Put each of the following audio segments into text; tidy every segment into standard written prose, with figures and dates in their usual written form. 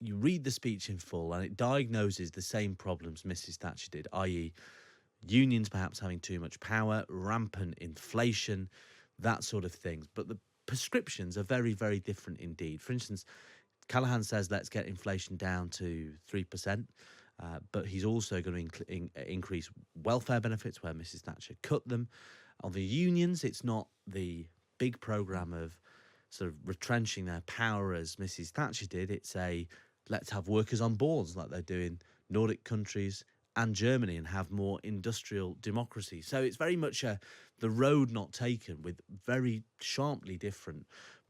you read the speech in full and it diagnoses the same problems Mrs. Thatcher did, i.e. unions perhaps having too much power, rampant inflation, that sort of things. But the prescriptions are very, very different indeed. For instance, Callaghan says let's get inflation down to 3%, but he's also going to increase welfare benefits where Mrs. Thatcher cut them. On the unions, it's not the big programme of sort of retrenching their power as Mrs. Thatcher did. It's a let's have workers on boards like they do in Nordic countries and Germany and have more industrial democracy. So it's very much the road not taken, with very sharply different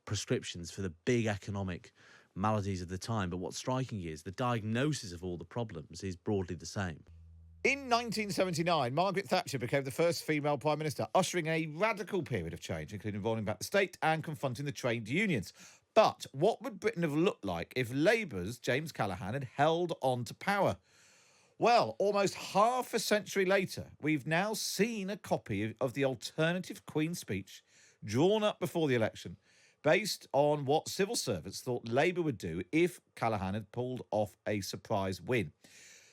prescriptions for the big economic maladies of the time. But what's striking is the diagnosis of all the problems is broadly the same. In 1979, Margaret Thatcher became the first female Prime Minister, ushering a radical period of change, including rolling back the state and confronting the trade unions. But what would Britain have looked like if Labour's James Callaghan had held on to power? Well, almost half a century later, we've now seen a copy of the alternative Queen's speech drawn up before the election, based on what civil servants thought Labour would do if Callaghan had pulled off a surprise win.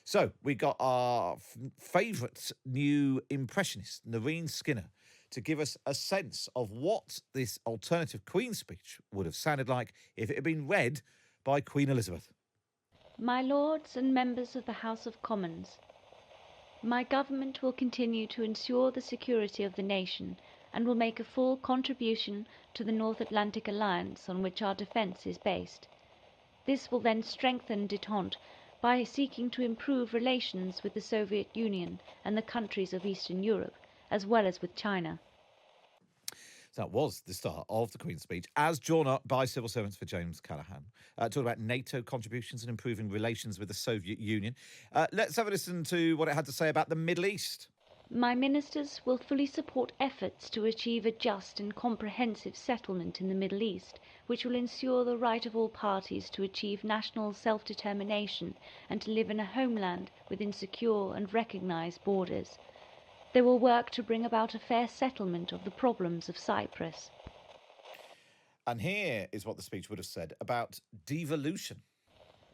So we got our favourite new impressionist, Nerine Skinner, to give us a sense of what this alternative Queen's speech would have sounded like if it had been read by Queen Elizabeth. My Lords and Members of the House of Commons, my government will continue to ensure the security of the nation and will make a full contribution to the North Atlantic Alliance on which our defence is based. This will then strengthen détente by seeking to improve relations with the Soviet Union and the countries of Eastern Europe, as well as with China. So that was the start of the Queen's speech, as drawn up by civil servants for James Callaghan, talking about NATO contributions and improving relations with the Soviet Union. Let's have a listen to what it had to say about the Middle East. My ministers will fully support efforts to achieve a just and comprehensive settlement in the Middle East, which will ensure the right of all parties to achieve national self-determination and to live in a homeland within secure and recognised borders. They will work to bring about a fair settlement of the problems of Cyprus. And here is what the speech would have said about devolution.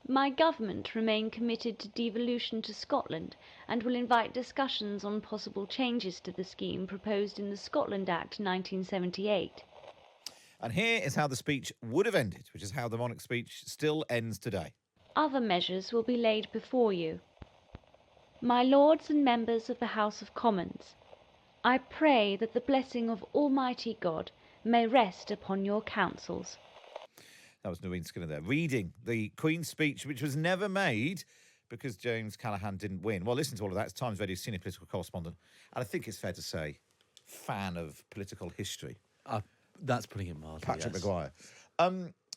My government remain committed to devolution to Scotland and will invite discussions on possible changes to the scheme proposed in the Scotland Act 1978. And here is how the speech would have ended, which is how the monarch's speech still ends today. Other measures will be laid before you. My Lords and Members of the House of Commons, I pray that the blessing of Almighty God may rest upon your councils. That was Nerine Skinner there, reading the Queen's speech, which was never made because James Callaghan didn't win. Well, listen to all of that. It's Times Radio's senior political correspondent, and I think it's fair to say, fan of political history. That's putting it mildly, Patrick yes. Maguire.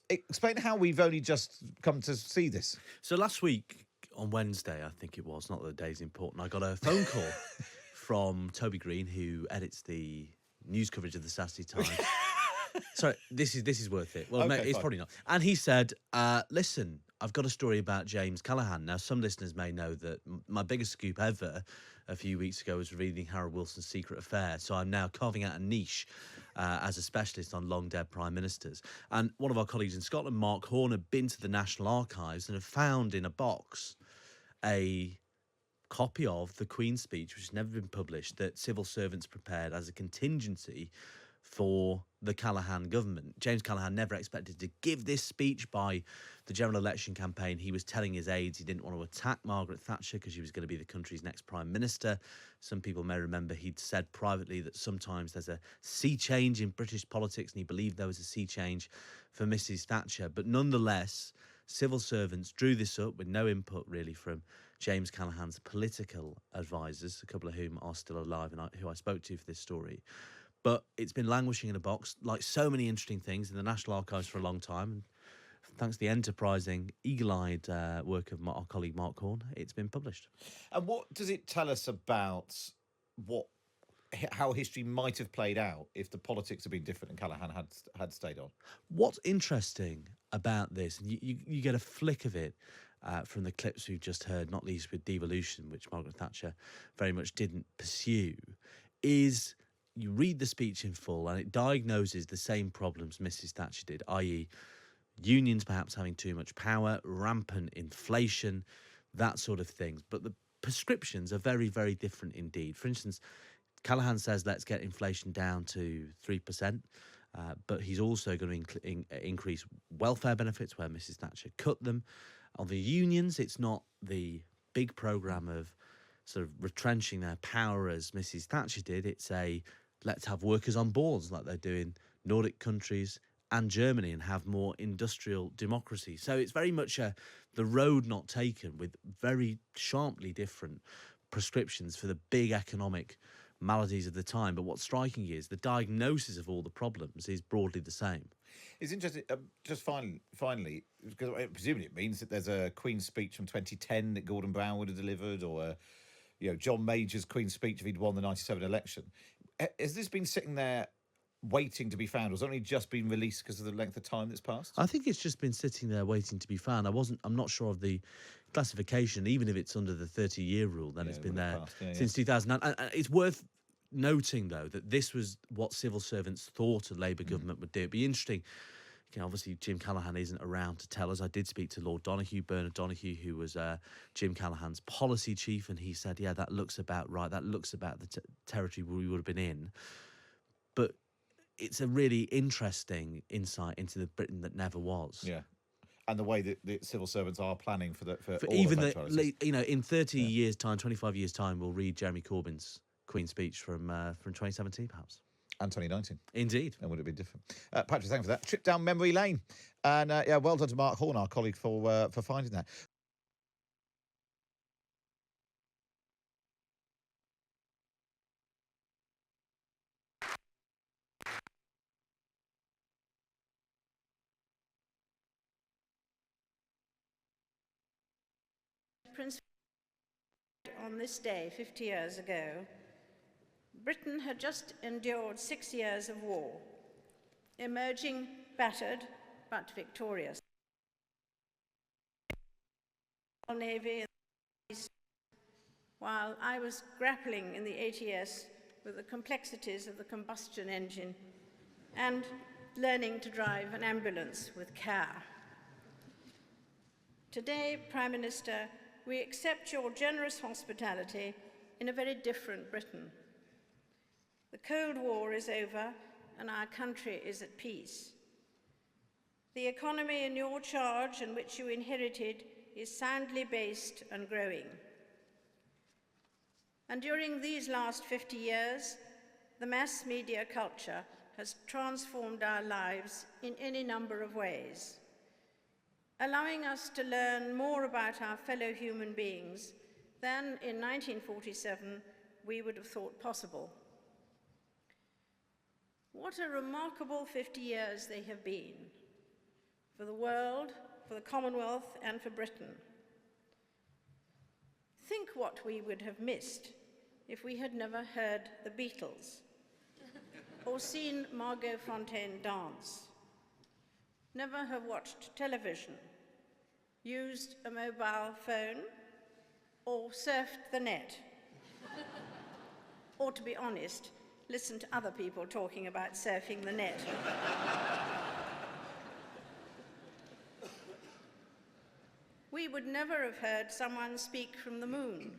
Explain how we've only just come to see this. So last week, on Wednesday, I think it was, not that the day's important, I got a phone call from Toby Green, who edits the news coverage of the Saturday Times. Sorry, this is worth it. Well, Okay, no, it's fine. probably not. And he said, listen, I've got a story about James Callaghan. Now, some listeners may know that my biggest scoop ever a few weeks ago was revealing Harold Wilson's secret affair. So I'm now carving out a niche as a specialist on long-dead prime ministers. And one of our colleagues in Scotland, Mark Horn, had been to the National Archives and had found in a box a copy of the Queen's speech, which has never been published, that civil servants prepared as a contingency for the Callaghan government. James Callaghan never expected to give this speech by the general election campaign. He was telling his aides he didn't want to attack Margaret Thatcher because she was going to be the country's next prime minister. Some people may remember he'd said privately that sometimes there's a sea change in British politics, and he believed there was a sea change for Mrs. Thatcher. But nonetheless, civil servants drew this up with no input really from James Callaghan's political advisors, a couple of whom are still alive and who I spoke to for this story. But it's been languishing in a box, like so many interesting things, in the National Archives for a long time. And thanks to the enterprising, eagle-eyed work of our colleague Mark Horn, it's been published. And what does it tell us about how history might have played out if the politics had been different and Callaghan had stayed on? What's interesting about this, and you get a flick of it from the clips we've just heard, not least with devolution, which Margaret Thatcher very much didn't pursue, is you read the speech in full and it diagnoses the same problems Mrs. Thatcher did, i.e. unions perhaps having too much power, rampant inflation, that sort of things. But the prescriptions are very, very different indeed. For instance, Callaghan says let's get inflation down to 3%, but he's also going to increase welfare benefits where Mrs. Thatcher cut them. On the unions, it's not the big programme of sort of retrenching their power as Mrs. Thatcher did. It's a let's have workers on boards like they do in Nordic countries and Germany and have more industrial democracy. So it's very much the road not taken, with very sharply different prescriptions for the big economic maladies of the time. But what's striking is the diagnosis of all the problems is broadly the same. It's interesting. Just finally, because presumably it means that there's a Queen's speech from 2010 that Gordon Brown would have delivered, or John Major's Queen's speech if he'd won the '97 election. Has this been sitting there waiting to be found, or has it only just been released because of the length of time that's passed? I think it's just been sitting there waiting to be found. I'm not sure of the classification. Even if it's under the 30-year rule, then it's been there since 2009. And it's worth noting, though, that this was what civil servants thought a Labour government would do. It'd be interesting. Obviously, Jim Callaghan isn't around to tell us. I did speak to Lord Donoghue, Bernard Donoghue, who was Jim Callaghan's policy chief, and he said, yeah, that looks about right. That looks about the territory we would have been in. But it's a really interesting insight into the Britain that never was. Yeah. And the way that the civil servants are planning for all even in 30 years' time, 25 years' time, we'll read Jeremy Corbyn's Queen's speech from 2017, perhaps. And 2019. Indeed. And would it be different? Patrick, thanks for that. Trip down memory lane. And well done to Mark Horn, our colleague, for finding that. Prince, on this day 50 years ago, Britain had just endured 6 years of war, emerging battered but victorious. Navy, while I was grappling in the ATS with the complexities of the combustion engine and learning to drive an ambulance with care. Today, Prime Minister, we accept your generous hospitality in a very different Britain. The Cold War is over and our country is at peace. The economy in your charge and which you inherited is soundly based and growing. And during these last 50 years, the mass media culture has transformed our lives in any number of ways, allowing us to learn more about our fellow human beings than in 1947 we would have thought possible. What a remarkable 50 years they have been for the world, for the Commonwealth, and for Britain. Think what we would have missed if we had never heard the Beatles or seen Margot Fontaine dance, never have watched television, used a mobile phone, or surfed the net. Or, to be honest, listened to other people talking about surfing the net. We would never have heard someone speak from the moon,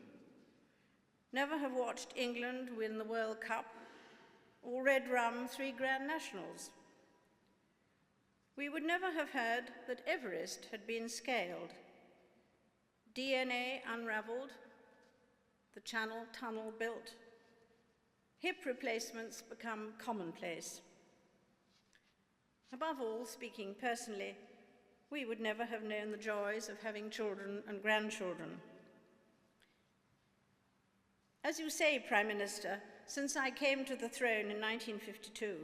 never have watched England win the World Cup, or Red Rum 3 Grand Nationals. We would never have heard that Everest had been scaled, DNA unraveled, the Channel Tunnel built, hip replacements become commonplace. Above all, speaking personally, we would never have known the joys of having children and grandchildren. As you say, Prime Minister, since I came to the throne in 1952,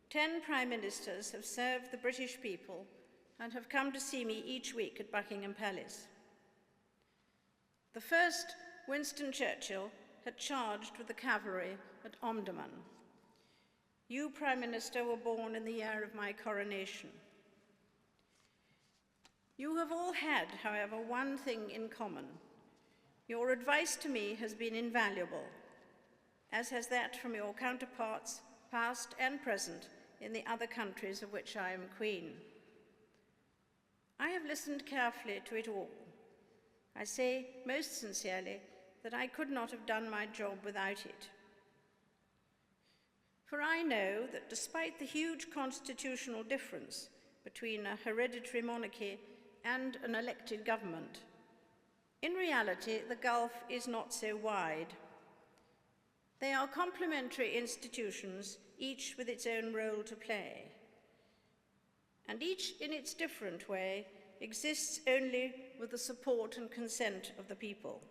10 Prime Ministers have served the British people and have come to see me each week at Buckingham Palace. The first, Winston Churchill, had charged with the cavalry at Omdurman. You, Prime Minister, were born in the year of my coronation. You have all had, however, one thing in common. Your advice to me has been invaluable, as has that from your counterparts, past and present, in the other countries of which I am Queen. I have listened carefully to it all. I say most sincerely that I could not have done my job without it. For I know that despite the huge constitutional difference between a hereditary monarchy and an elected government, in reality, the gulf is not so wide. They are complementary institutions, each with its own role to play, and each in its different way exists only with the support and consent of the people.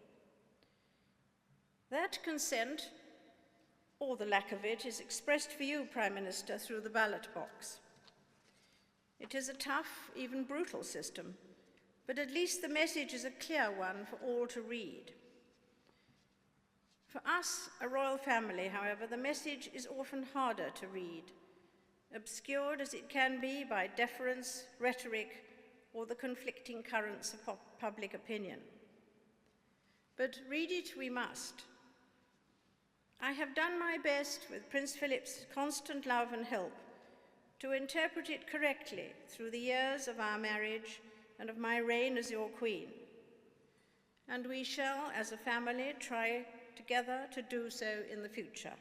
That consent, or the lack of it, is expressed for you, Prime Minister, through the ballot box. It is a tough, even brutal system, but at least the message is a clear one for all to read. For us, a royal family, however, the message is often harder to read, obscured as it can be by deference, rhetoric, or the conflicting currents of public opinion. But read it we must. I have done my best, with Prince Philip's constant love and help, to interpret it correctly through the years of our marriage and of my reign as your queen. And we shall, as a family, try together to do so in the future.